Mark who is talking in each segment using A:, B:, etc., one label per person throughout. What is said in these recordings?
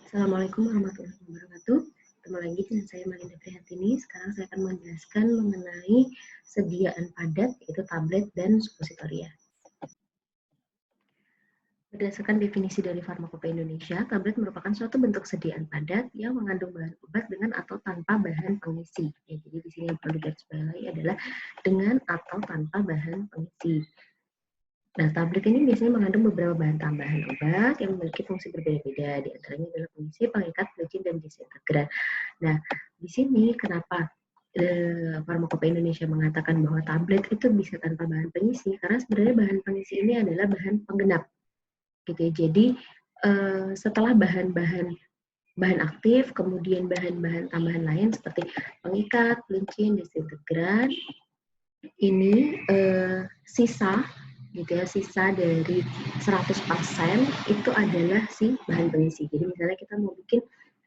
A: Assalamualaikum warahmatullahi wabarakatuh. Ketemu lagi dengan saya Malinda Prihatini. Sekarang saya akan menjelaskan mengenai sediaan padat, yaitu tablet dan suppositoria. Berdasarkan definisi dari Farmakopeia Indonesia, tablet merupakan suatu bentuk sediaan padat yang mengandung bahan obat dengan atau tanpa bahan pengisi. Ya, jadi di sini yang perlu digarisbawahi adalah dengan atau tanpa bahan pengisi. Nah, tablet ini biasanya mengandung beberapa bahan tambahan obat yang memiliki fungsi berbeda-beda. Di antaranya adalah pengisi, pengikat, pelicin, dan disintegran. Nah, di sini kenapa Farmakopeia Indonesia mengatakan bahwa tablet itu bisa tanpa bahan pengisi? Karena sebenarnya bahan pengisi ini adalah bahan penggenap, gitu ya. Jadi setelah bahan aktif, kemudian bahan-bahan tambahan lain seperti pengikat, pelicin, disintegran, ini sisa gitu ya, sisa dari 100% itu adalah si bahan pengisi. Jadi misalnya kita mau bikin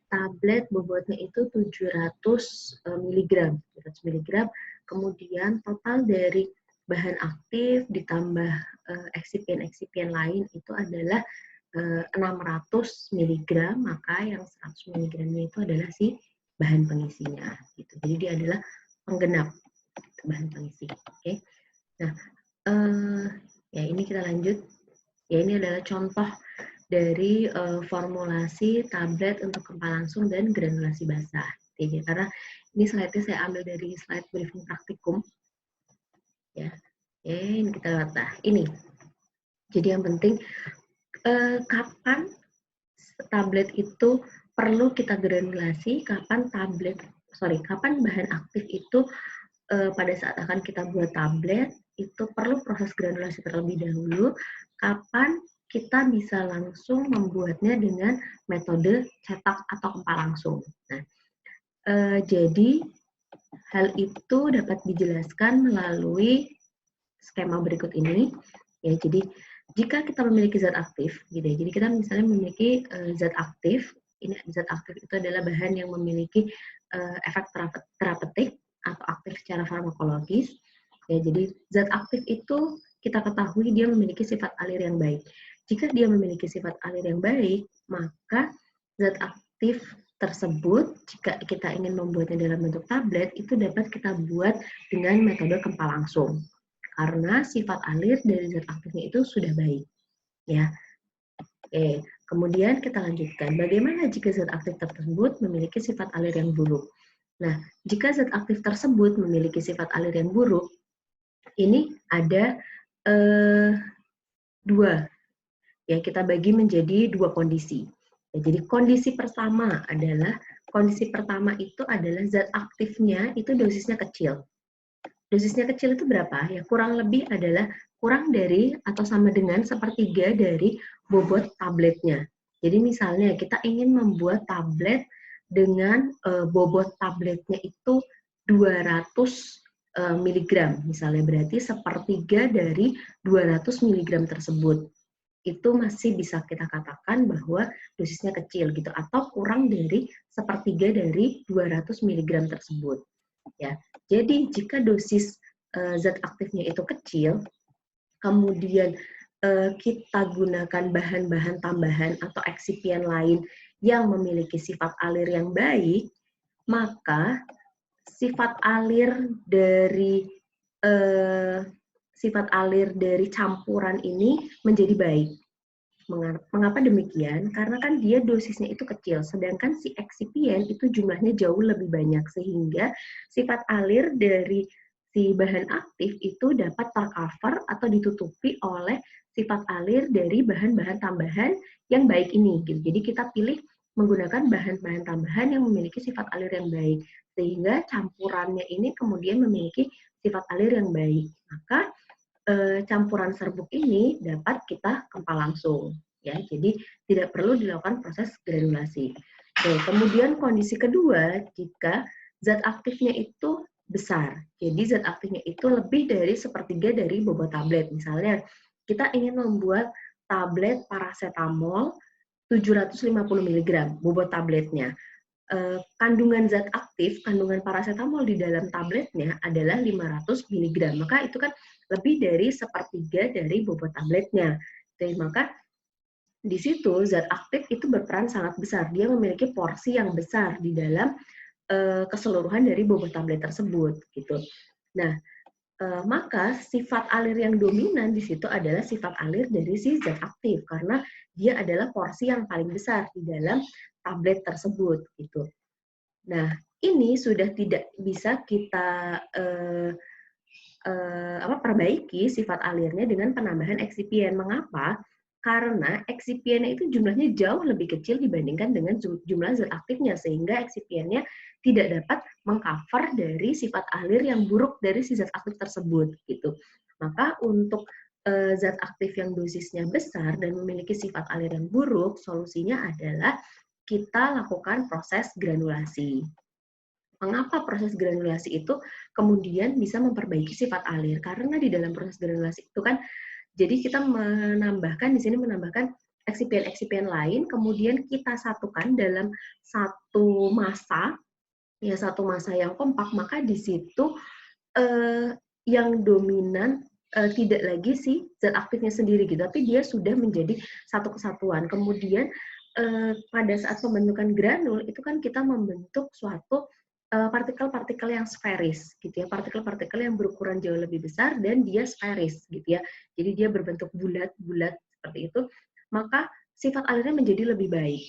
A: tablet bobotnya itu 700 mg, kemudian total dari bahan aktif ditambah eksipien-eksipien lain itu adalah 600 mg, maka yang 100 mg-nya itu adalah si bahan pengisinya gitu. Jadi dia adalah penggenap bahan pengisi. Oke. Nah, ya ini kita lanjut. Ya ini adalah contoh dari formulasi tablet untuk kempa langsung dan granulasi basah. Jadi karena ini slide-nya saya ambil dari slide briefing praktikum. Ya, ini kita lihat. Nah, ini. Jadi yang penting kapan tablet itu perlu kita granulasi, kapan bahan aktif itu pada saat akan kita buat tablet itu perlu proses granulasi terlebih dahulu, kapan kita bisa langsung membuatnya dengan metode cetak atau kempa langsung. Nah, jadi hal itu dapat dijelaskan melalui skema berikut ini. Ya, jadi jika kita memiliki zat aktif, gitu ya. Jadi kita misalnya memiliki zat aktif. Ini zat aktif itu adalah bahan yang memiliki efek terapeutik atau aktif secara farmakologis. Ya, jadi zat aktif itu kita ketahui dia memiliki sifat alir yang baik. Jika dia memiliki sifat alir yang baik, maka zat aktif tersebut jika kita ingin membuatnya dalam bentuk tablet itu dapat kita buat dengan metode kempa langsung. Karena sifat alir dari zat aktifnya itu sudah baik. Ya. Oke, kemudian kita lanjutkan. Bagaimana jika zat aktif tersebut memiliki sifat alir yang buruk? Nah, jika zat aktif tersebut memiliki sifat alir yang buruk, ini ada dua. Ya, kita bagi menjadi dua kondisi. Ya, jadi kondisi pertama itu adalah zat aktifnya itu dosisnya kecil. Dosisnya kecil itu berapa? Ya kurang lebih adalah kurang dari atau sama dengan sepertiga dari bobot tabletnya. Jadi misalnya kita ingin membuat tablet dengan bobot tabletnya itu 200 mg, misalnya berarti sepertiga dari 200 mg tersebut. Itu masih bisa kita katakan bahwa dosisnya kecil gitu atau kurang dari sepertiga dari 200 mg tersebut. Ya, jadi jika dosis zat aktifnya itu kecil, kemudian kita gunakan bahan-bahan tambahan atau eksipien lain yang memiliki sifat alir yang baik, maka sifat alir dari campuran ini menjadi baik. Mengapa demikian? Karena kan dia dosisnya itu kecil, sedangkan si eksipien itu jumlahnya jauh lebih banyak, sehingga sifat alir dari si bahan aktif itu dapat tercover atau ditutupi oleh sifat alir dari bahan-bahan tambahan yang baik ini. Jadi kita pilih menggunakan bahan-bahan tambahan yang memiliki sifat alir yang baik, sehingga campurannya ini kemudian memiliki sifat alir yang baik. Maka campuran serbuk ini dapat kita kempa langsung, ya. Jadi tidak perlu dilakukan proses granulasi. Oke, kemudian kondisi kedua, jika zat aktifnya itu besar, jadi zat aktifnya itu lebih dari sepertiga dari bobot tablet. Misalnya kita ingin membuat tablet paracetamol 750 mg bobot tabletnya. Kandungan zat aktif, kandungan paracetamol di dalam tabletnya adalah 500 mg. Maka itu kan lebih dari sepertiga dari bobot tabletnya. Jadi maka di situ zat aktif itu berperan sangat besar. Dia memiliki porsi yang besar di dalam keseluruhan dari bobot tablet tersebut gitu. Nah, maka sifat alir yang dominan di situ adalah sifat alir dari si zat aktif karena dia adalah porsi yang paling besar di dalam tablet tersebut gitu. Nah, ini sudah tidak bisa kita perbaiki sifat alirnya dengan penambahan eksipien. Mengapa? Karena eksipiennya itu jumlahnya jauh lebih kecil dibandingkan dengan jumlah zat aktifnya, sehingga eksipiennya tidak dapat mengcover dari sifat alir yang buruk dari si zat aktif tersebut gitu. Maka untuk zat aktif yang dosisnya besar dan memiliki sifat alir yang buruk, solusinya adalah kita lakukan proses granulasi. Mengapa proses granulasi itu kemudian bisa memperbaiki sifat alir? Karena di dalam proses granulasi itu kan, jadi kita menambahkan di sini menambahkan eksipien-eksipien lain, kemudian kita satukan dalam satu massa, ya satu massa yang kompak, maka di situ yang dominan tidak lagi si zat aktifnya sendiri gitu, tapi dia sudah menjadi satu kesatuan. Kemudian pada saat pembentukan granul itu kan kita membentuk suatu partikel-partikel yang sferis gitu ya, partikel-partikel yang berukuran jauh lebih besar dan dia sferis gitu ya. Jadi dia berbentuk bulat-bulat seperti itu, maka sifat alirnya menjadi lebih baik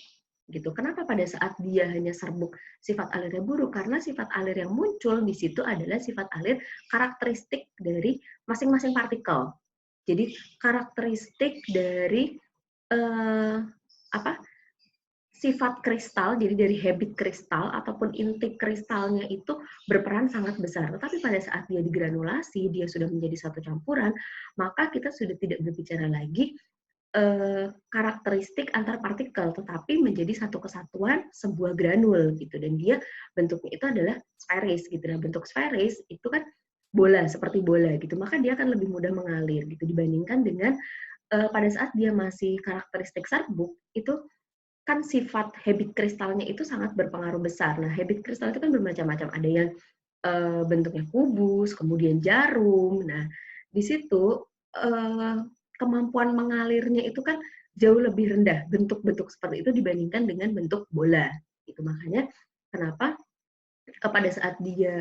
A: gitu. Kenapa pada saat dia hanya serbuk sifat alirnya buruk? Karena sifat alir yang muncul di situ adalah sifat alir karakteristik dari masing-masing partikel. Jadi karakteristik dari apa sifat kristal, jadi dari habit kristal ataupun inti kristalnya itu berperan sangat besar. Tetapi pada saat dia digranulasi, dia sudah menjadi satu campuran, maka kita sudah tidak berbicara lagi karakteristik antar partikel, tetapi menjadi satu kesatuan sebuah granul gitu. Dan dia bentuknya itu adalah sferis gitu. Nah, bentuk sferis itu kan bola, seperti bola gitu. Maka dia akan lebih mudah mengalir gitu dibandingkan dengan pada saat dia masih karakteristik serbuk itu kan sifat habit kristalnya itu sangat berpengaruh besar. Nah, habit kristal itu kan bermacam-macam. Ada yang bentuknya kubus, kemudian jarum. Nah, di situ kemampuan mengalirnya itu kan jauh lebih rendah bentuk-bentuk seperti itu dibandingkan dengan bentuk bola. Itu makanya kenapa pada saat dia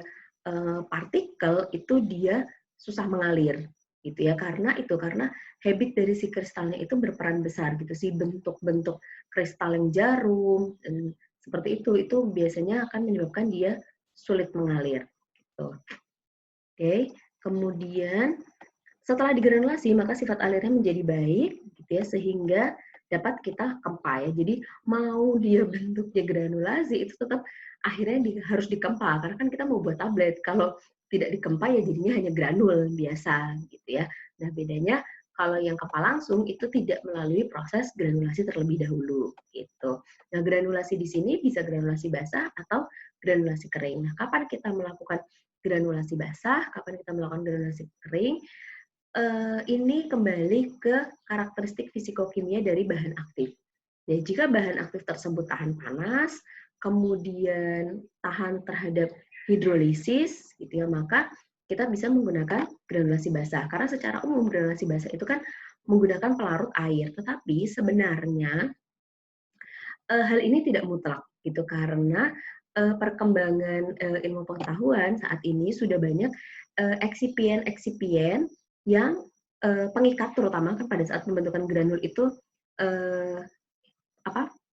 A: partikel itu dia susah mengalir gitu ya, karena habit dari si kristalnya itu berperan besar gitu, si bentuk-bentuk kristal yang jarum dan seperti itu biasanya akan menyebabkan dia sulit mengalir gitu. Oke, kemudian setelah digranulasi maka sifat alirnya menjadi baik gitu ya, sehingga dapat kita kempa ya. Jadi mau dia bentuknya granulasi itu tetap akhirnya harus dikempa karena kan kita mau buat tablet. Kalau tidak dikempa ya jadinya hanya granul biasa gitu ya. Nah, bedanya kalau yang kempa langsung itu tidak melalui proses granulasi terlebih dahulu gitu. Nah, granulasi di sini bisa granulasi basah atau granulasi kering. Nah, kapan kita melakukan granulasi basah, kapan kita melakukan granulasi kering? Ini kembali ke karakteristik fisikokimia dari bahan aktif. Dan jika bahan aktif tersebut tahan panas, kemudian tahan terhadap hidrolisis, gitu ya, maka kita bisa menggunakan granulasi basah. Karena secara umum granulasi basah itu kan menggunakan pelarut air, tetapi sebenarnya hal ini tidak mutlak, gitu, karena perkembangan ilmu pengetahuan saat ini sudah banyak eksipien-eksipien yang pengikat, terutama kan pada saat pembentukan granul itu eh,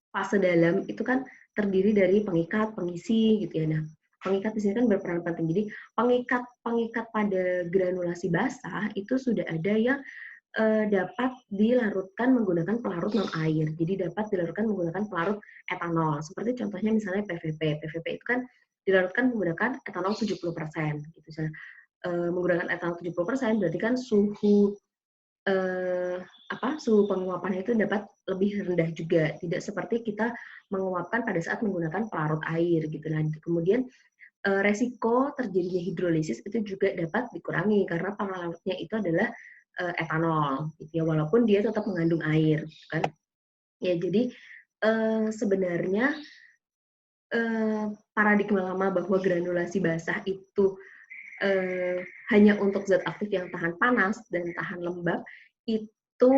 A: fase dalam itu kan terdiri dari pengikat, pengisi gitu ya. Nah, pengikat di sini kan berperan penting. Jadi pengikat pada granulasi basah itu sudah ada yang dapat dilarutkan menggunakan pelarut non air. Jadi dapat dilarutkan menggunakan pelarut etanol. Seperti contohnya misalnya PVP. PVP itu kan dilarutkan menggunakan etanol 70% gitu. Menggunakan etanol 70% berarti kan suhu penguapannya itu dapat lebih rendah juga, tidak seperti kita menguapkan pada saat menggunakan pelarut air gitu. Nah, kemudian resiko terjadinya hidrolisis itu juga dapat dikurangi karena pelarutnya itu adalah etanol gitu ya, walaupun dia tetap mengandung air kan. Ya, jadi sebenarnya paradigma lama bahwa granulasi basah itu hanya untuk zat aktif yang tahan panas dan tahan lembab itu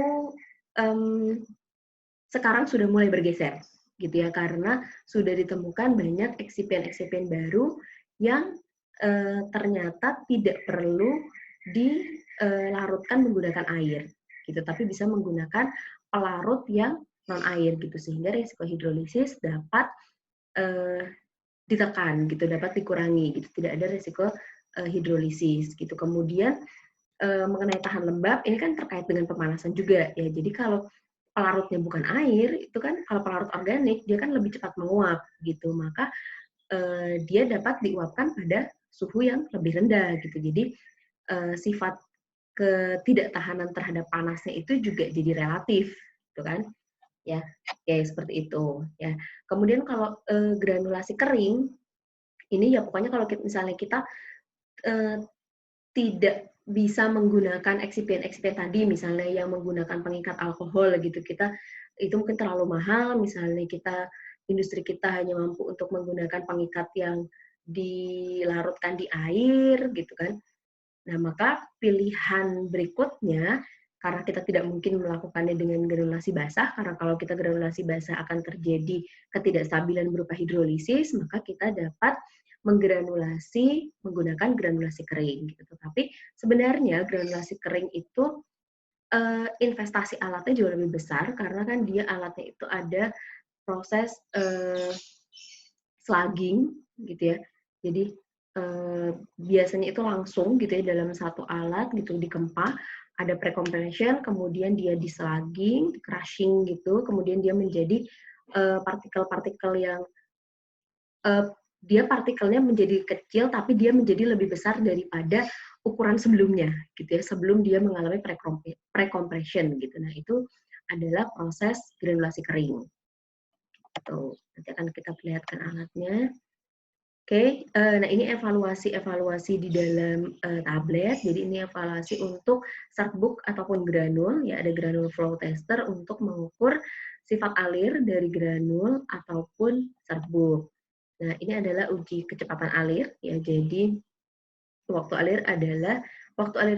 A: sekarang sudah mulai bergeser gitu ya, karena sudah ditemukan banyak eksipien-eksipien baru yang ternyata tidak perlu dilarutkan menggunakan air gitu, tapi bisa menggunakan pelarut yang non air gitu, sehingga risiko hidrolisis dapat ditekan gitu, dapat dikurangi gitu, tidak ada risiko hidrolisis gitu. Kemudian mengenai tahan lembab, ini kan terkait dengan pemanasan juga ya. Jadi kalau pelarutnya bukan air, itu kan kalau pelarut organik dia kan lebih cepat menguap gitu, maka dia dapat diuapkan pada suhu yang lebih rendah gitu. Jadi sifat ketidaktahanan terhadap panasnya itu juga jadi relatif, gitu kan? Ya, kayak seperti itu. Ya. Kemudian kalau granulasi kering, ini ya pokoknya kalau misalnya kita tidak bisa menggunakan eksipien-eksipien tadi, misalnya yang menggunakan pengikat alkohol gitu, kita itu mungkin terlalu mahal, misalnya industri kita hanya mampu untuk menggunakan pengikat yang dilarutkan di air gitu kan. Nah, maka pilihan berikutnya, karena kita tidak mungkin melakukannya dengan granulasi basah, karena kalau kita granulasi basah akan terjadi ketidakstabilan berupa hidrolisis, maka kita dapat menggranulasi menggunakan granulasi kering. Gitu. Tapi sebenarnya granulasi kering itu investasi alatnya jauh lebih besar, karena kan dia alatnya itu ada proses slugging, gitu ya. Jadi biasanya itu langsung gitu ya dalam satu alat gitu dikempa, ada precompression, kemudian dia di-slugging, crushing gitu, kemudian dia menjadi partikel-partikel yang dia partikelnya menjadi kecil tapi dia menjadi lebih besar daripada ukuran sebelumnya gitu ya, sebelum dia mengalami precompression gitu. Nah, itu adalah proses granulasi kering. Tuh, nanti akan kita perlihatkan alatnya. Oke, nah ini evaluasi di dalam tablet. Jadi ini evaluasi untuk serbuk ataupun granul, ya ada granul flow tester untuk mengukur sifat alir dari granul ataupun serbuk. Nah ini adalah uji kecepatan alir, ya. Jadi waktu alir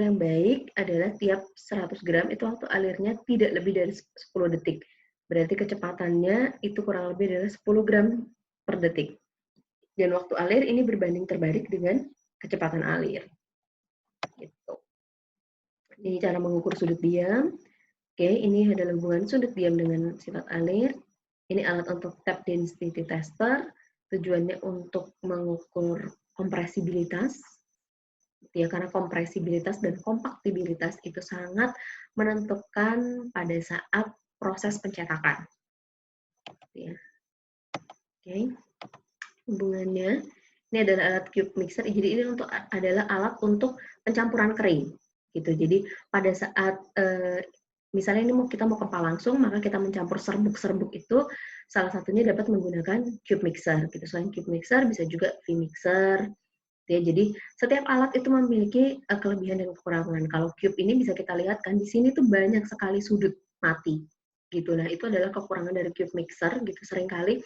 A: yang baik adalah tiap 100 gram itu waktu alirnya tidak lebih dari 10 detik. Berarti kecepatannya itu kurang lebih adalah 10 gram per detik. Dan waktu alir ini berbanding terbalik dengan kecepatan alir. Gitu. Ini cara mengukur sudut diam. Oke, ini adalah hubungan sudut diam dengan sifat alir. Ini alat untuk tap density tester. Tujuannya untuk mengukur kompresibilitas. Ya, karena kompresibilitas dan kompaktibilitas itu sangat menentukan pada saat proses pencetakan. Ya. Oke. Hubungannya, ini adalah alat cube mixer, jadi ini adalah alat untuk pencampuran kering gitu. Jadi pada saat misalnya ini kita mau kempa langsung, maka kita mencampur serbuk-serbuk itu salah satunya dapat menggunakan cube mixer gitu. Selain cube mixer bisa juga V-mixer ya. Jadi setiap alat itu memiliki kelebihan dan kekurangan. Kalau cube ini bisa kita lihat kan di sini tuh banyak sekali sudut mati gitu. Nah, itu adalah kekurangan dari cube mixer gitu. Seringkali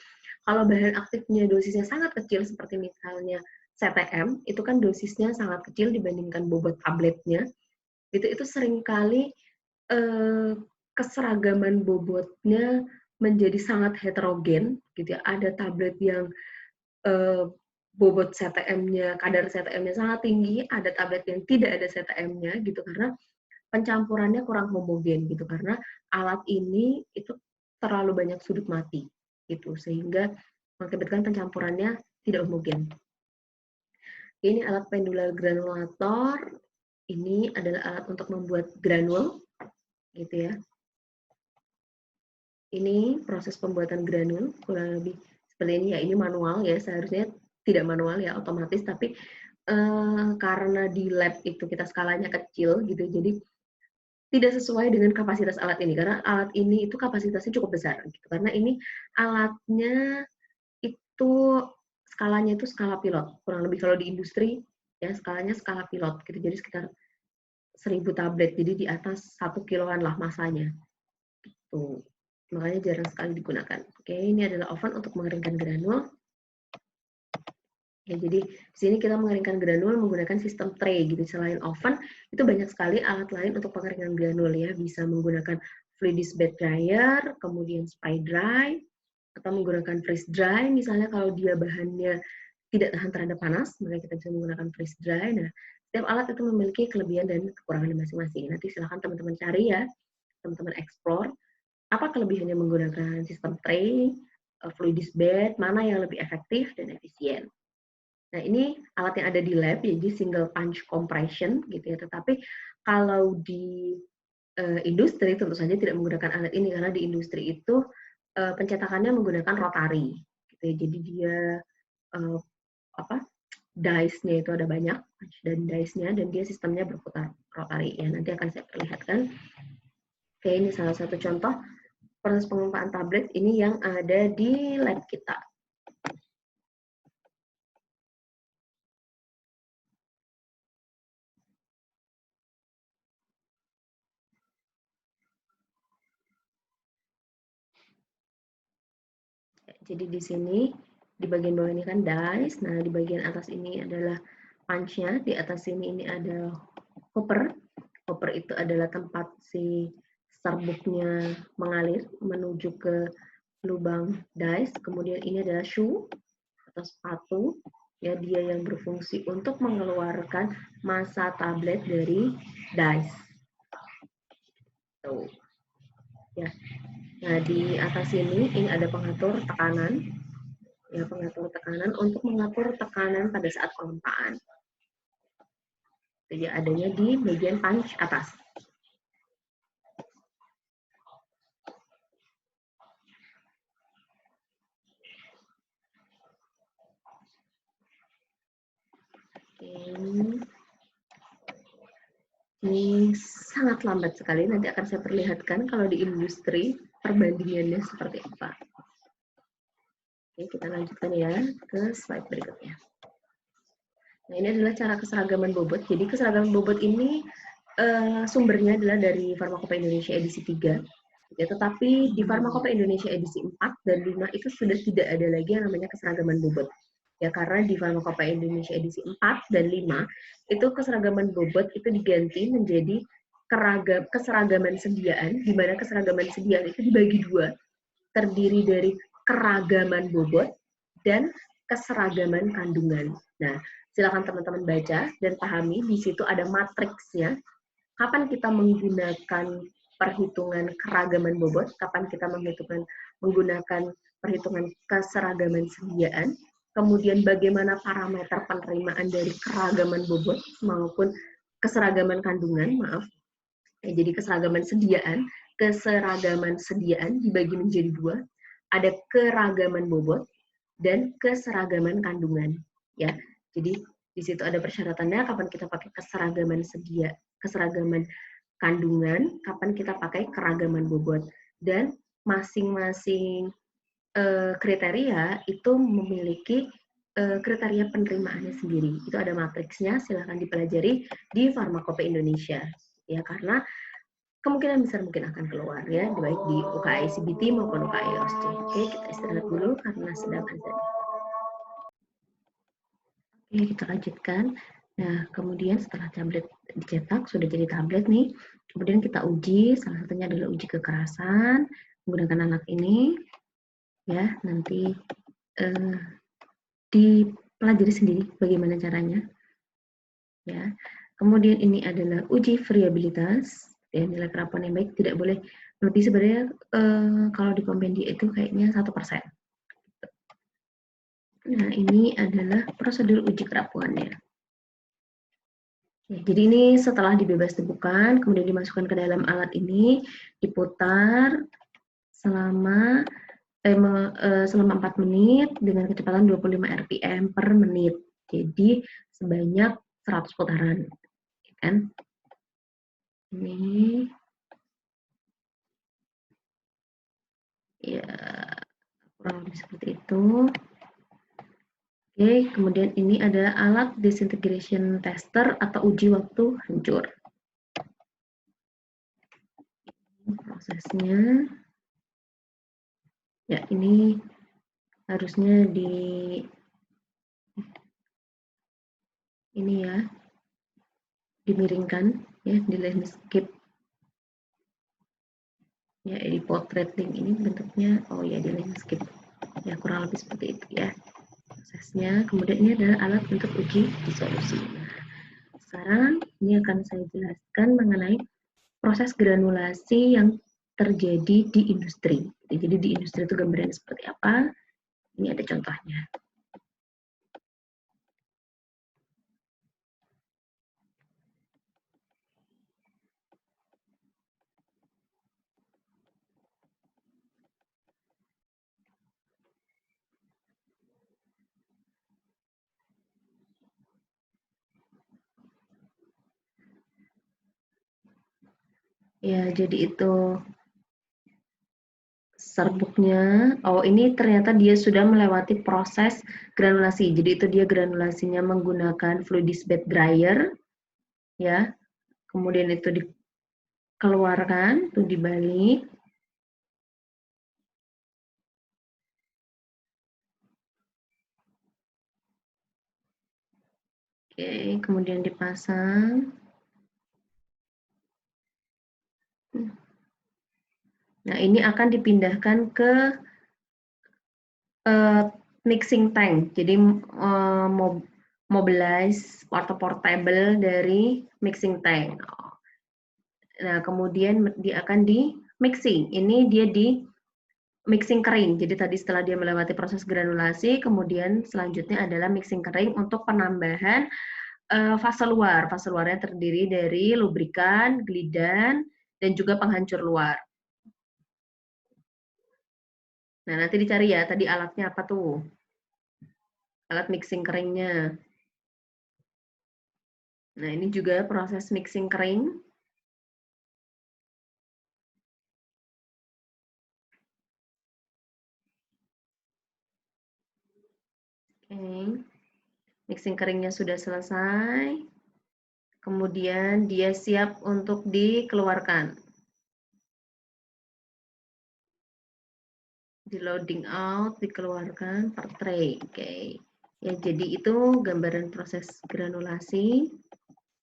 A: kalau bahan aktifnya dosisnya sangat kecil, seperti misalnya CTM, itu kan dosisnya sangat kecil dibandingkan bobot tabletnya, itu seringkali keseragaman bobotnya menjadi sangat heterogen, gitu ya. Ada tablet yang bobot CTM-nya, kadar CTM-nya sangat tinggi, ada tablet yang tidak ada CTM-nya, gitu, karena pencampurannya kurang homogen, gitu, karena alat ini itu terlalu banyak sudut mati gitu, sehingga mengakibatkan pencampurannya tidak homogen. Ini alat pendular granulator. Ini adalah alat untuk membuat granul, gitu ya. Ini proses pembuatan granul, kurang lebih seperti ini ya. Ini manual ya, seharusnya tidak manual ya, otomatis. Tapi karena di lab itu kita skalanya kecil, gitu, jadi tidak sesuai dengan kapasitas alat ini, karena alat ini itu kapasitasnya cukup besar gitu. Karena ini alatnya itu skalanya itu skala pilot, kurang lebih kalau di industri ya skalanya skala pilot gitu, jadi sekitar 1000 tablet, jadi di atas 1 kiloan lah masanya gitu. Makanya jarang sekali digunakan. Oke, ini adalah oven untuk mengeringkan granul. Ya, jadi di sini kita mengeringkan granul menggunakan sistem tray gitu. Selain oven, itu banyak sekali alat lain untuk pengeringan granul ya. Bisa menggunakan fluidized bed dryer, kemudian spray dry, atau menggunakan freeze dry. Misalnya kalau dia bahannya tidak tahan terhadap panas, maka kita bisa menggunakan freeze dry. Nah, setiap alat itu memiliki kelebihan dan kekurangan masing-masing. Nanti silahkan teman-teman cari ya, teman-teman explore apa kelebihannya menggunakan sistem tray, fluidized bed, mana yang lebih efektif dan efisien. Nah, ini alat yang ada di lab, jadi single punch compression gitu ya. Tetapi kalau di industri tentu saja tidak menggunakan alat ini karena di industri itu pencetakannya menggunakan rotary. Gitu ya. Jadi dia dice-nya itu ada banyak dan dice-nya dan dia sistemnya berputar rotary ya. Nanti akan saya perlihatkan. Oke, ini salah satu contoh proses pengumpaan tablet ini yang ada di lab kita. Jadi di sini di bagian bawah ini kan dice, nah di bagian atas ini adalah punch-nya, di atas sini ini ada hopper. Hopper itu adalah tempat si serbuknya mengalir menuju ke lubang dice. Kemudian ini adalah shoe atau sepatu, ya dia yang berfungsi untuk mengeluarkan massa tablet dari dice. Tuh. Ya. Nah, di atas ini ada pengatur tekanan. Ya, pengatur tekanan untuk mengatur tekanan pada saat pengumpaan. Jadi adanya di bagian punch atas. Ini sangat lambat sekali, nanti akan saya perlihatkan kalau di industri perbandingannya seperti apa. Oke, kita lanjutkan ya ke slide berikutnya. Nah, ini adalah cara keseragaman bobot. Jadi keseragaman bobot ini sumbernya adalah dari Pharmacopeia Indonesia edisi 3. Ya, tetapi di Pharmacopeia Indonesia edisi 4 dan 5 itu sudah tidak ada lagi yang namanya keseragaman bobot. Ya, karena di Pharmacopeia Indonesia edisi 4 dan 5 itu keseragaman bobot itu diganti menjadi keseragaman sediaan, di mana keseragaman sediaan itu dibagi dua, terdiri dari keragaman bobot dan keseragaman kandungan. Nah, silakan teman-teman baca dan pahami, di situ ada matriksnya, kapan kita menggunakan perhitungan keragaman bobot, kapan kita menggunakan perhitungan keseragaman sediaan, kemudian bagaimana parameter penerimaan dari keragaman bobot maupun keseragaman kandungan, jadi keseragaman sediaan dibagi menjadi dua, ada keragaman bobot dan keseragaman kandungan. Ya, jadi di situ ada persyaratannya kapan kita pakai keseragaman kandungan, kapan kita pakai keragaman bobot, dan masing-masing kriteria itu memiliki kriteria penerimaannya sendiri. Itu ada matriksnya, silahkan dipelajari di Pharmacopeia Indonesia. Ya, karena kemungkinan besar mungkin akan keluar ya, baik di UKAI CBT maupun UKAI OSC. Oke, kita istirahat dulu karena sedang azan. Oke, kita lanjutkan. Nah, kemudian setelah tablet dicetak, sudah jadi tablet nih, kemudian kita uji, salah satunya adalah uji kekerasan, menggunakan alat ini, ya, nanti dipelajari sendiri bagaimana caranya. Ya. Kemudian ini adalah uji variabilitas, ya, nilai kerapuan yang baik tidak boleh lebih, sebenarnya kalau di kompendia itu kayaknya 1%. Nah, ini adalah prosedur uji kerapuannya. Ya, jadi ini setelah dibebas tebukan, kemudian dimasukkan ke dalam alat ini, diputar selama 4 menit dengan kecepatan 25 rpm per menit. Jadi sebanyak 100 putaran. Kan? Ini ya kurang lebih seperti itu. Oke, kemudian ini adalah alat disintegration tester atau uji waktu hancur. Prosesnya, ya ini harusnya ini ya, dimiringkan ya, di landscape. Ya, di portrait link ini bentuknya, oh ya, di landscape. Ya, kurang lebih seperti itu ya prosesnya. Kemudian ini adalah alat untuk uji disolusi. Nah, sekarang ini akan saya jelaskan mengenai proses granulasi yang terjadi di industri. Jadi di industri itu gambarannya seperti apa? Ini ada contohnya. Ya, jadi itu serbuknya. Oh, ini ternyata dia sudah melewati proses granulasi. Jadi itu dia granulasinya menggunakan fluidis bed dryer, ya. Kemudian itu dikeluarkan, tuh dibalik. Oke, kemudian dipasang. Nah, ini akan dipindahkan ke mixing tank. Jadi mobilize atau portable dari mixing tank. Nah, kemudian dia akan di mixing. Ini dia di mixing kering. Jadi tadi setelah dia melewati proses granulasi, kemudian selanjutnya adalah mixing kering untuk penambahan fase luar. Fase luarnya terdiri dari lubrikan, glidan, dan juga penghancur luar. Nah, nanti dicari ya, tadi alatnya apa tuh? Alat mixing keringnya. Nah, ini juga proses mixing kering. Oke. Mixing keringnya sudah selesai. Kemudian dia siap untuk dikeluarkan. Di loading out, dikeluarkan per tray. Oke. Ya, jadi itu gambaran proses granulasi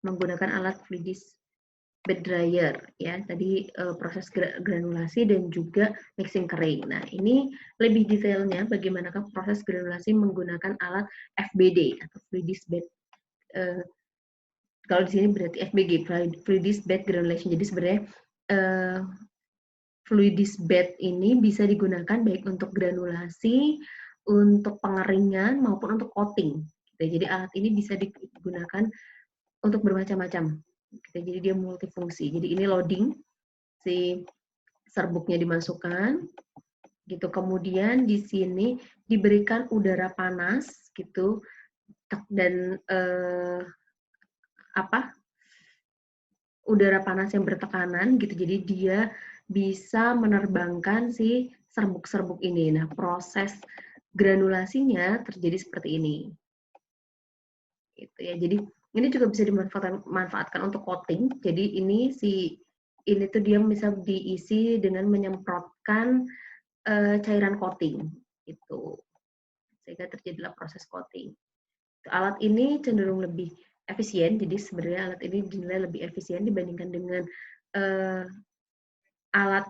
A: menggunakan alat fluidis bed dryer ya. Tadi proses granulasi dan juga mixing kering. Nah, ini lebih detailnya bagaimanakah proses granulasi menggunakan alat FBD atau fluidis bed kalau di sini berarti FBG, fluidis bed granulation. Jadi sebenarnya fluidis bed ini bisa digunakan baik untuk granulasi, untuk pengeringan maupun untuk coating. Jadi alat ini bisa digunakan untuk bermacam-macam. Jadi dia multifungsi. Jadi ini loading, si serbuknya dimasukkan, gitu. Kemudian di sini diberikan udara panas, gitu, dan udara panas yang bertekanan, gitu. Jadi dia bisa menerbangkan si serbuk-serbuk ini. Nah, proses granulasinya terjadi seperti ini. Gitu ya. Jadi ini juga bisa dimanfaatkan untuk coating. Jadi ini tuh dia bisa diisi dengan menyemprotkan cairan coating itu. Sehingga terjadilah proses coating. Alat ini cenderung lebih efisien. Jadi sebenarnya alat ini dinilai lebih efisien dibandingkan dengan alat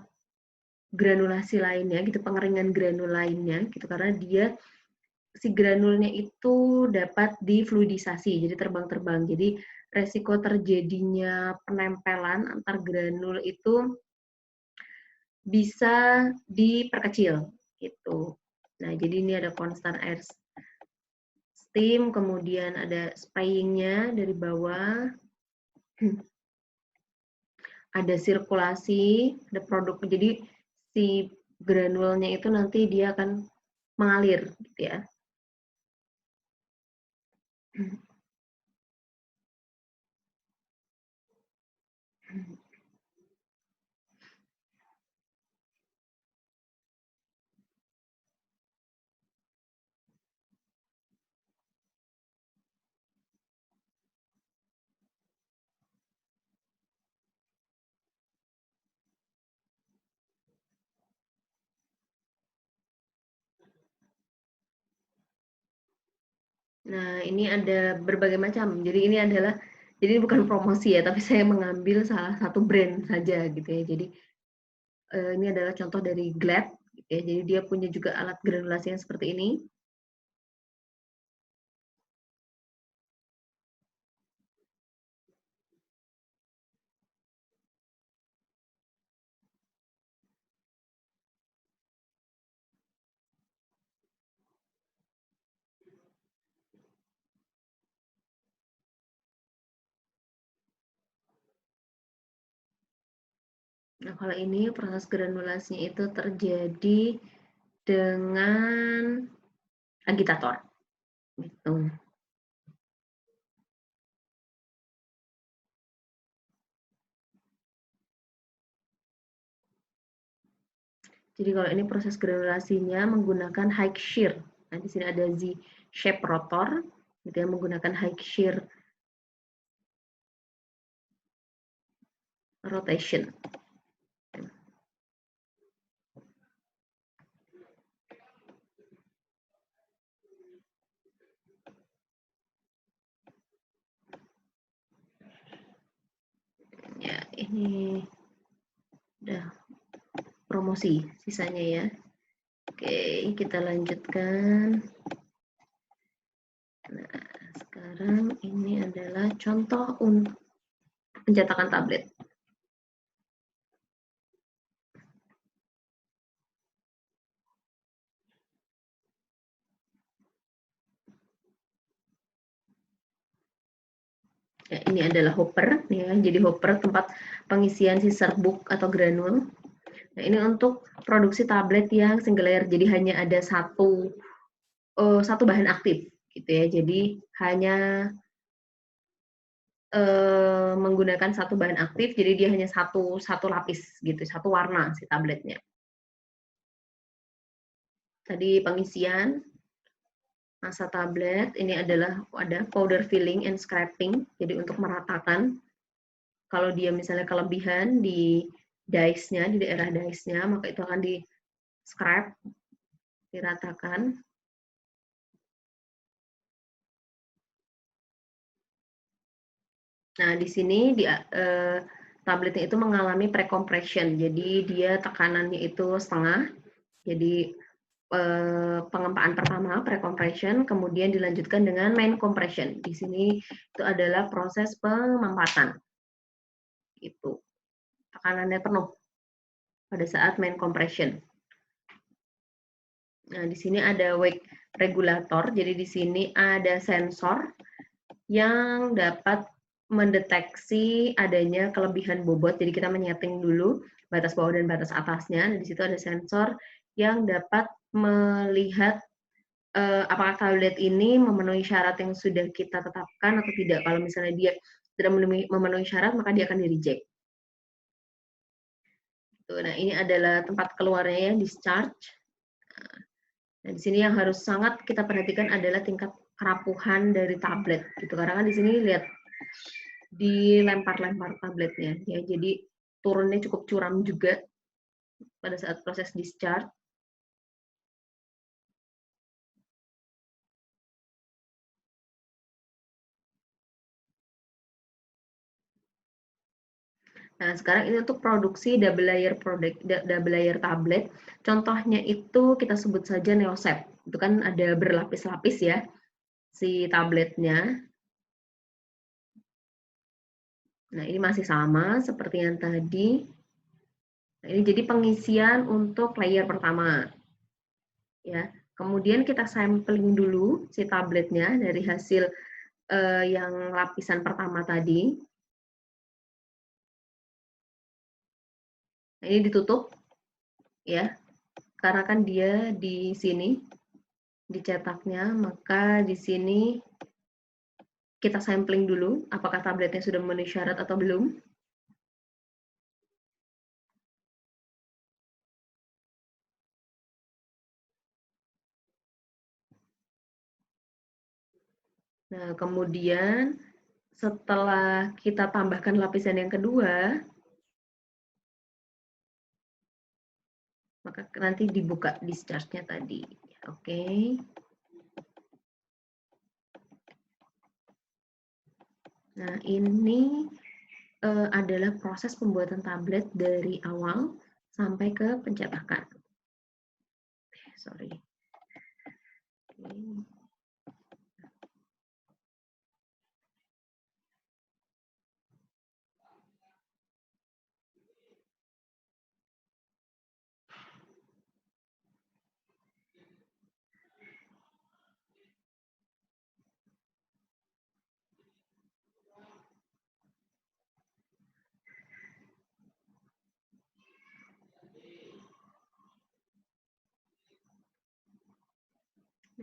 A: granulasi lainnya gitu, pengeringan granul lainnya gitu, karena dia si granulnya itu dapat difluidisasi, jadi terbang-terbang. Jadi resiko terjadinya penempelan antar granul itu bisa diperkecil gitu. Nah, jadi ini ada constant air steam, kemudian ada sprayingnya dari bawah, ada sirkulasi, ada produk. Jadi si granulnya itu nanti dia akan mengalir gitu ya. Nah, ini ada berbagai macam. Jadi ini bukan promosi ya, tapi saya mengambil salah satu brand saja gitu ya. Jadi Ini adalah contoh dari Glad, ya, jadi dia punya juga alat granulasi yang seperti ini. Nah, kalau ini proses granulasinya itu terjadi dengan agitator. Gitu. Jadi kalau ini proses granulasinya menggunakan high shear. Nah, di sini ada Z-shape rotor, gitu ya, menggunakan high shear rotation. Ya, ini udah promosi sisanya ya. Oke, kita lanjutkan. Nah, sekarang ini adalah contoh untuk pencetakan tablet. Ya, ini adalah hopper, ya. Jadi hopper tempat pengisian si serbuk atau granul. Nah, ini untuk produksi tablet yang single layer, jadi hanya ada satu bahan aktif, gitu ya. Jadi hanya menggunakan satu bahan aktif, jadi dia hanya satu lapis, gitu, satu warna si tabletnya. Tadi pengisian masa tablet, ini adalah ada powder filling and scraping, jadi untuk meratakan. Kalau dia misalnya kelebihan di dice-nya, di daerah dice-nya, maka itu akan di scrap, diratakan. Nah, di sini tabletnya itu mengalami pre-compression, jadi dia tekanannya itu setengah, jadi pengempaan pertama pre-compression, kemudian dilanjutkan dengan main compression. Di sini itu adalah proses pemempatan. Itu tekanannya penuh pada saat main compression. Nah, di sini ada wake regulator. Jadi di sini ada sensor yang dapat mendeteksi adanya kelebihan bobot. Jadi kita menyeting dulu batas bawah dan batas atasnya. Nah, di situ ada sensor yang dapat melihat apakah tablet ini memenuhi syarat yang sudah kita tetapkan atau tidak. Kalau misalnya dia tidak memenuhi syarat, maka dia akan di-reject. Nah, ini adalah tempat keluarnya ya, discharge. Nah, di sini yang harus sangat kita perhatikan adalah tingkat kerapuhan dari tablet. Gitu. Karena kan di sini lihat dilempar-lempar tabletnya. Ya, jadi turunnya cukup curam juga pada saat proses discharge. Nah, sekarang ini untuk produksi double layer tablet. Contohnya itu kita sebut saja Neosep. Itu kan ada berlapis-lapis ya si tabletnya. Nah, ini masih sama seperti yang tadi. Nah, ini jadi pengisian untuk layer pertama. Ya. Kemudian kita sampling dulu si tabletnya dari hasil yang lapisan pertama tadi. Nah, ini ditutup ya. Karena kan dia di sini dicetaknya, maka di sini kita sampling dulu apakah tabletnya sudah memenuhi syarat atau belum. Nah, kemudian setelah kita tambahkan lapisan yang kedua, maka nanti dibuka discharge-nya tadi. Oke. Nah, ini adalah proses pembuatan tablet dari awal sampai ke pencetakan. Sorry.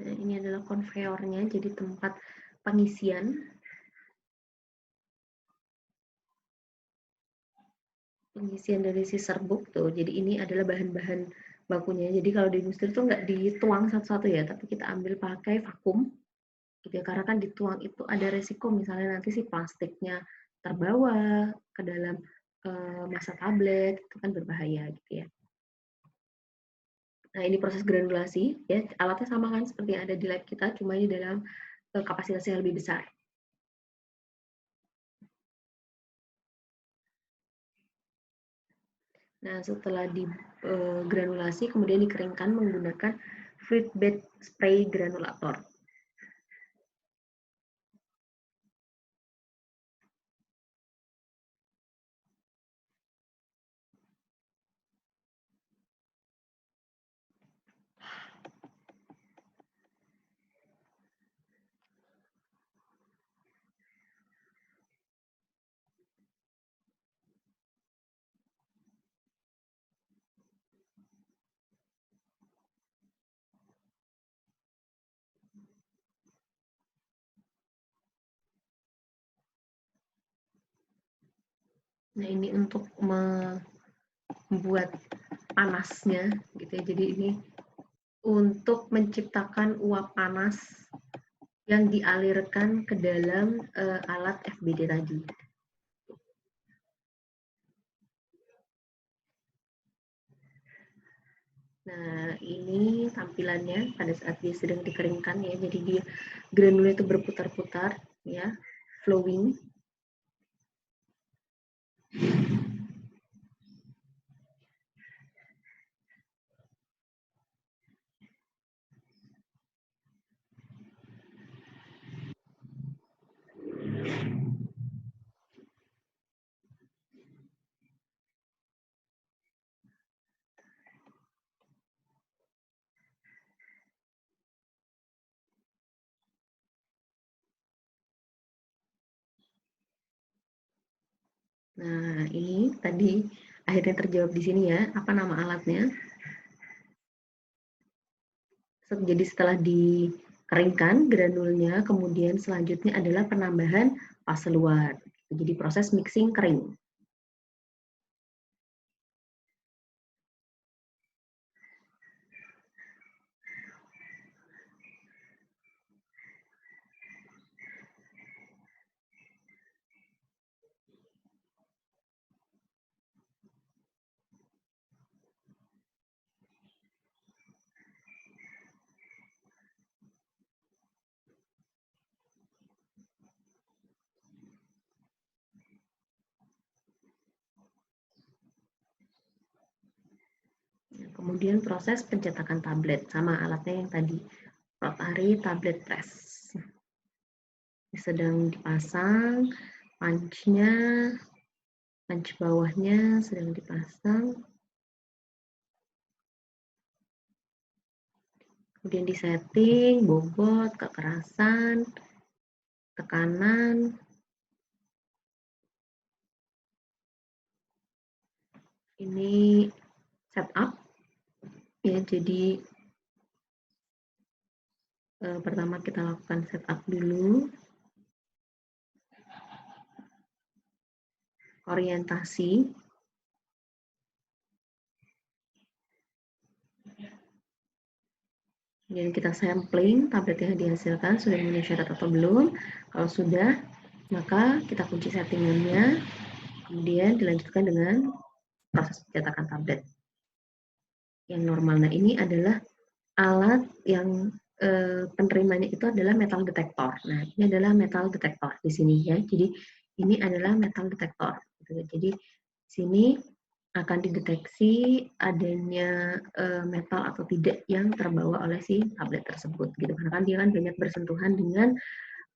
A: Nah, ini adalah konveyornya, jadi tempat pengisian dari si serbuk tuh. Jadi ini adalah bahan-bahan bakunya. Jadi kalau di industri itu nggak dituang satu-satu ya, tapi kita ambil pakai vakum, gitu ya. Karena kan dituang itu ada resiko, misalnya nanti si plastiknya terbawa ke dalam masa tablet, itu kan berbahaya gitu ya. Nah, ini proses granulasi, ya. Alatnya sama kan seperti yang ada di lab kita, cuma ini dalam kapasitas yang lebih besar. Nah, setelah digranulasi, kemudian dikeringkan menggunakan fluid bed spray granulator. Nah, ini untuk membuat panasnya, gitu ya. Jadi ini untuk menciptakan uap panas yang dialirkan ke dalam alat FBD tadi. Nah, ini tampilannya pada saat dia sedang dikeringkan ya. Jadi dia granulnya itu berputar-putar ya, flowing. Nah, ini tadi akhirnya terjawab di sini ya, apa nama alatnya. Jadi setelah dikeringkan granulnya, kemudian selanjutnya adalah penambahan fase luar. Jadi proses mixing kering. Kemudian proses pencetakan tablet sama alatnya yang tadi, rotary tablet press. Sedang dipasang, punch-nya, punch bawahnya sedang dipasang. Kemudian disetting, bobot, kekerasan, tekanan. Ini setup. Ya, jadi pertama kita lakukan setup dulu. Orientasi. Kemudian kita sampling tablet yang dihasilkan sudah memenuhi syarat atau belum. Kalau sudah, maka kita kunci settingannya. Kemudian dilanjutkan dengan proses pencetakan tablet yang normal. Nah, ini adalah alat yang penerimanya itu adalah metal detektor. Nah, ini adalah metal detektor di sini ya. Jadi ini adalah metal detektor. Jadi sini akan dideteksi adanya metal atau tidak yang terbawa oleh si tablet tersebut gitu, karena kan dia kan banyak bersentuhan dengan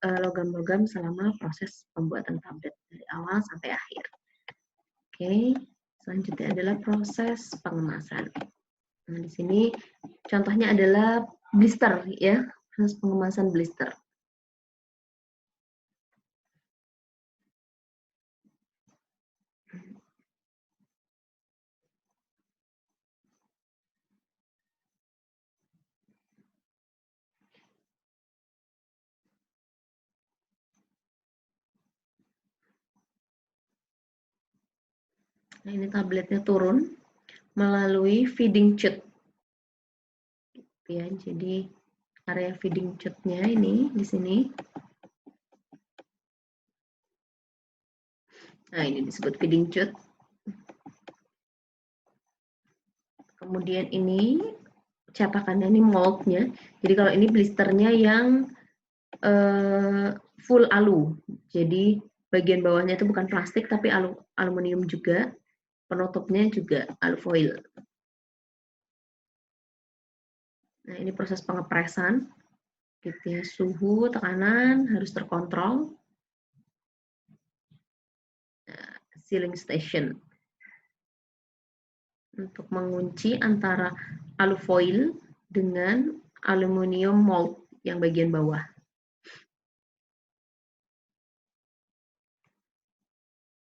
A: logam-logam selama proses pembuatan tablet dari awal sampai akhir. Oke, selanjutnya adalah proses pengemasan. Nah, di sini contohnya adalah blister ya, proses pengemasan blister. Nah, ini tabletnya turun melalui feeding tube. Ya, jadi area feeding tube-nya ini di sini. Nah, ini disebut feeding tube. Kemudian ini cetakannya ini moldnya. Jadi kalau ini blisternya yang full alu. Jadi bagian bawahnya itu bukan plastik tapi aluminium juga. Penutupnya juga alufoil. Nah, ini proses pengepresan. Gitu ya, suhu, tekanan harus terkontrol. Nah, sealing station. Untuk mengunci antara alufoil dengan aluminium mold yang bagian bawah.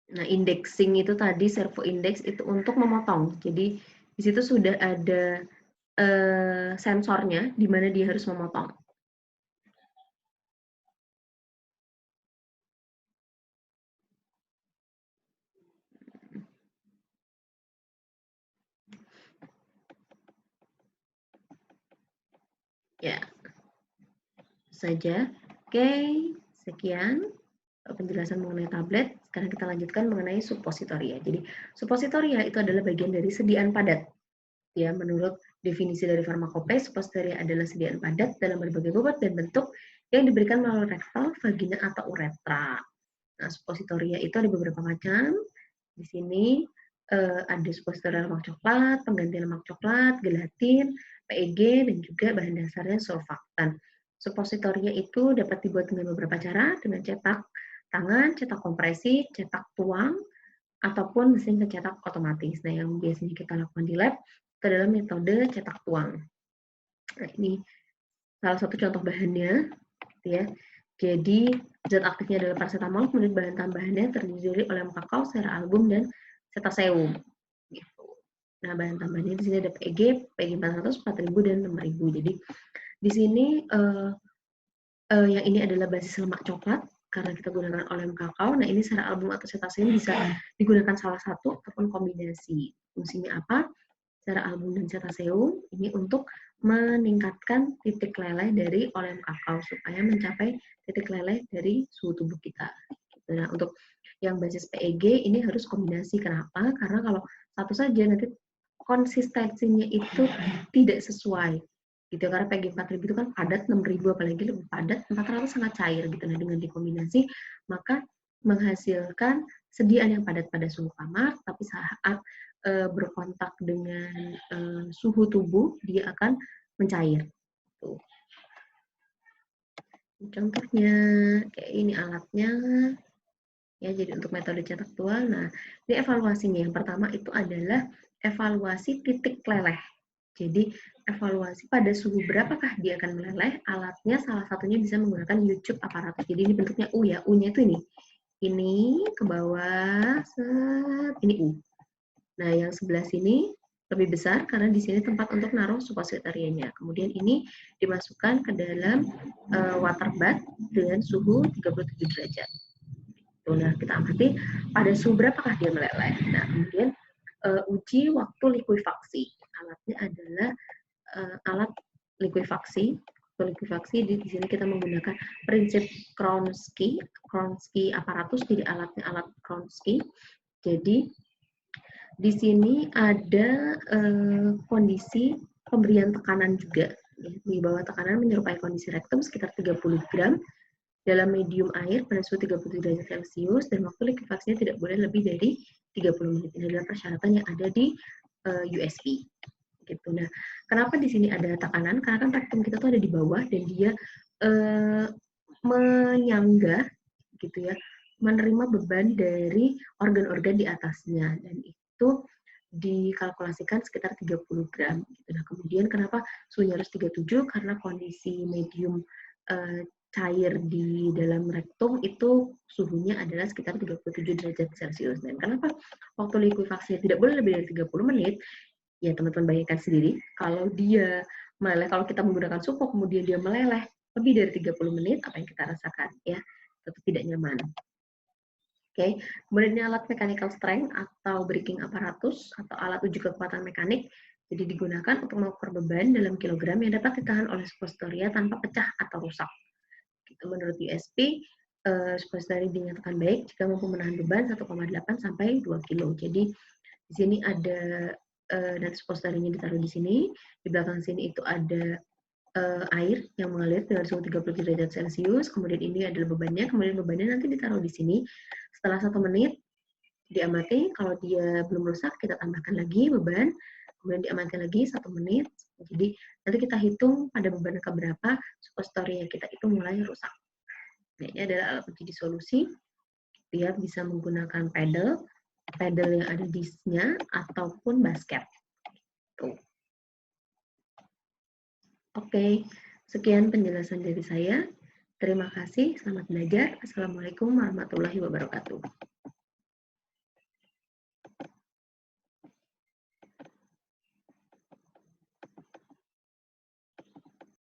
A: Nah, indexing itu tadi, servo index itu untuk memotong. Jadi, di situ sudah ada sensornya di mana dia harus memotong. Ya, saja. Oke, sekian penjelasan mengenai tablet. Sekarang kita lanjutkan mengenai suppositoria. Jadi, suppositoria itu adalah bagian dari sediaan padat. Ya, menurut definisi dari farmakope, suppositoria adalah sediaan padat dalam berbagai bobot dan bentuk yang diberikan melalui rektal, vagina, atau uretra. Nah, suppositoria itu ada beberapa macam. Di sini ada suppositoria lemak coklat, pengganti lemak coklat, gelatin, PEG, dan juga bahan dasarnya surfaktan. Suppositoria itu dapat dibuat dengan beberapa cara, dengan cetak tangan, cetak kompresi, cetak tuang, ataupun mesin pencetak otomatis. Nah, yang biasanya kita lakukan di lab itu adalah metode cetak tuang. Nah, ini salah satu contoh bahannya, gitu ya. Jadi, zat aktifnya adalah paracetamol, kemudian bahan tambahannya terdiri oleh kakao, sera album, dan cetaseum. Gitu. Nah, bahan tambahannya di sini ada PEG, PEG 400, 4000, dan 6000. Jadi, di sini yang ini adalah basis lemak coklat, karena kita gunakan olem kakao. Nah, ini sera album atau cetaseum bisa digunakan salah satu ataupun kombinasi. Fungsinya apa? Sera album dan cetaseum ini untuk meningkatkan titik leleh dari olem kakao supaya mencapai titik leleh dari suhu tubuh kita. Nah, untuk yang basis PEG ini harus kombinasi. Kenapa? Karena kalau satu saja nanti konsistensinya itu tidak sesuai. Gitu, karena PEG 4000 itu kan padat, 6000 apalagi lebih padat, 400 sangat cair gitu. Nah, dengan dikombinasi maka menghasilkan sediaan yang padat pada suhu kamar, tapi saat berkontak dengan suhu tubuh dia akan mencair. Tuh. Contohnya kayak ini alatnya. Ya, jadi untuk metode cetak tuang, nah ini evaluasinya. Yang pertama itu adalah evaluasi titik leleh. Jadi evaluasi pada suhu berapakah dia akan meleleh, alatnya salah satunya bisa menggunakan YouTube aparatus. Jadi ini bentuknya U ya, U-nya itu ini. Ini ke bawah, set, ini U. Nah, yang sebelah sini lebih besar karena di sini tempat untuk naruh suppositorianya. Kemudian ini dimasukkan ke dalam water bath dengan suhu 37 derajat. Nah, kita amati pada suhu berapakah dia meleleh. Nah, kemudian uji waktu likuifaksi. Alatnya adalah alat likuifaksi. Likuifaksi di sini kita menggunakan prinsip Kronsky aparatus, jadi alatnya alat Kronsky. Jadi di sini ada kondisi pemberian tekanan juga. Di bawah tekanan menyerupai kondisi rektum sekitar 30 gram dalam medium air pada suhu 37 derajat Celcius dan waktu likuifaksinya tidak boleh lebih dari 30 menit. Ini adalah persyaratan yang ada di USP. Gitu. Nah, kenapa di sini ada tekanan? Karena kan rektum kita tuh ada di bawah dan dia menyangga gitu ya, menerima beban dari organ-organ di atasnya dan itu dikalkulasikan sekitar 30 gram. Gitu. Nah, kemudian kenapa suhunya harus 37? Karena kondisi medium cair di dalam rektum itu suhunya adalah sekitar 37 derajat Celcius. Dan kenapa waktu likuifaksinya tidak boleh lebih dari 30 menit? Ya, teman-teman bayangkan sendiri, kalau dia meleleh, kalau kita menggunakan supo, kemudian dia meleleh lebih dari 30 menit, apa yang kita rasakan? Ya, tetap tidak nyaman. Oke, kemudian ini alat mechanical strength atau braking apparatus atau alat uji kekuatan mekanik. Jadi digunakan untuk mengukur beban dalam kilogram yang dapat ditahan oleh suppositoria tanpa pecah atau rusak. Menurut USP, suppositoria dinyatakan baik jika mampu menahan beban 1,8 sampai 2 kilo. Jadi di sini ada dan suppositorinya ditaruh di sini. Di belakang sini itu ada air yang mengalir dengan suhu 30 derajat Celcius. Kemudian ini adalah bebannya. Kemudian bebannya nanti ditaruh di sini. Setelah 1 menit diamati. Kalau dia belum rusak, kita tambahkan lagi beban. Kemudian diamati lagi 1 menit. Jadi nanti kita hitung pada beban keberapa suppositoria kita itu mulai rusak. Nah, ini adalah alat uji disolusi. Dia bisa menggunakan pedal yang ada disknya ataupun basket. Tuh. Oke, sekian penjelasan dari saya. Terima kasih, selamat belajar. Assalamualaikum warahmatullahi wabarakatuh.